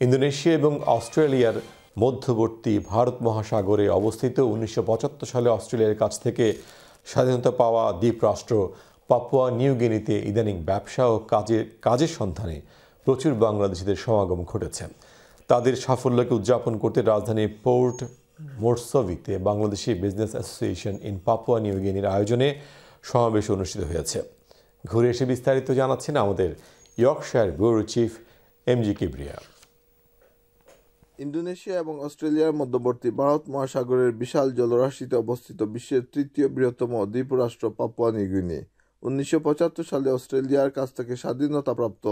Indonesia এবং অস্ট্রেলিয়ার মধ্যবর্তী ভারত মহাসাগরে অবস্থিত ১৯৭৫ সালে অস্ট্রেলিয়ার কাছ থেকে স্বাধীনতা পাওয়া দ্বীপরাষ্ট্র পাপুয়া নিউ গিনিতে ইদানিং ব্যবসা ও কাজের সন্ধানে প্রচুর বাংলাদেশিদের সমাগম ঘটেছে। তাদের সাফল্যকে উদযাপন করতে রাজধানী পোর্ট মোরসভিতে Bangladeshi business association in Papua New গিনির আয়োজনে সমাবেশ অনুষ্ঠিত হয়েছে। ঘুরে এসে বিস্তারিত জানাচ্ছেন আমাদের Yorkshire bureau chief MG Kibria. Indonesia এবং অস্ট্রেলিয়ার মধ্যবর্তী ভারত মহাসাগরের বিশাল জলরাশিতে অবস্থিত বিশ্বের তৃতীয় বৃহত্তম দ্বীপরাষ্ট্র পাপুয়া নিউ গিনি ১৯৭৫ সালে অস্ট্রেলিয়ার কাছ থেকে স্বাধীনতাপ্রাপ্ত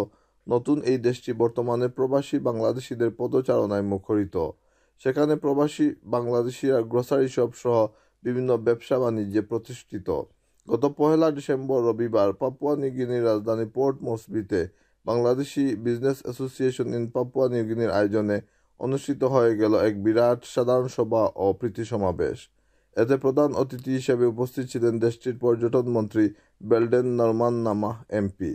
নতুন এই দেশটি বর্তমানে প্রবাসী বাংলাদেশিদের পদচারণায় মুখরিত। সেখানে প্রবাসী বাংলাদেশিরা গ্রোসারি শপ সহ বিভিন্ন ব্যবসা বাণিজ্যে প্রতিষ্ঠিত। গত ১ ডিসেম্বর রবিবার পাপুয়া নিউ গিনির রাজধানী পোর্ট মোরসবিতে Bangladeshi business association in Papua New গিনির আয়োজনে অনুষ্ঠিত হয়ে গেল এক বিরাট সাধারণ সভা ও প্রীতি সমাবেশ। এতে প্রধান অতিথি হিসেবে উপস্থিত ছিলেন দেশটির পর্যটন মন্ত্রী বেলডেন নরমান নামাহ এমপি।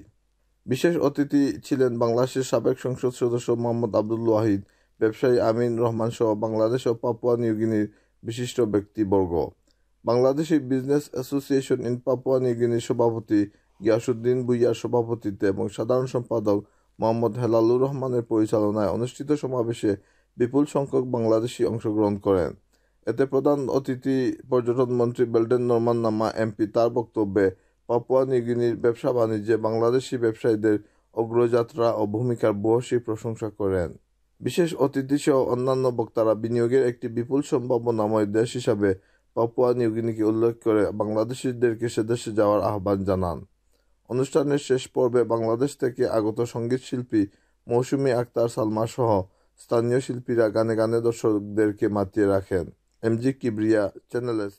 বিশেষ অতিথি ছিলেন বাংলাদেশের সাবেক সংসদ সদস্য মোহাম্মদ আব্দুল ওয়াহিদ, ব্যবসায়ী আমিন রহমান সহ বাংলাদেশ ও পাপুয়া নিউ গিনির বিশিষ্ট ব্যক্তিবর্গ। Bangladeshi business association in Papua New গিনির সভাপতি গিয়াসউদ্দিন ভুঁইয়ার সভাপতিত্বে এবং সাধারণ সম্পাদক মোহাম্মদ হেলালুর রহমানের পরিচালনায় অনুষ্ঠিত সমাবেশে বিপুল সংখ্যক বাংলাদেশি অংশগ্রহণ করেন। এতে প্রধান অতিথি পর্যটন মন্ত্রী বেলডেন নরমান নামা এমপি তার বক্তব্যে পাপুয়া নিউ গিনির ব্যবসা বাণিজ্যে বাংলাদেশি ব্যবসায়ীদের অগ্রযাত্রা ও ভূমিকার ভূয়সী প্রশংসা করেন। বিশেষ অতিথিসহ অন্যান্য বক্তারা বিনিয়োগের একটি বিপুল সম্ভাবনাময় দেশ হিসাবে পাপুয়া নিউ গিনিকে উল্লেখ করে বাংলাদেশিদেরকে সেদেশে যাওয়ার আহ্বান জানান। অনুষ্ঠানের শেষ পর্বে বাংলাদেশ থেকে আগত সঙ্গীত শিল্পী মৌসুমী আক্তার সালমা সহ স্থানীয় শিল্পীরা গানে গানে দর্শকদেরকে মাতিয়ে রাখেন। MG Kibria, channel S.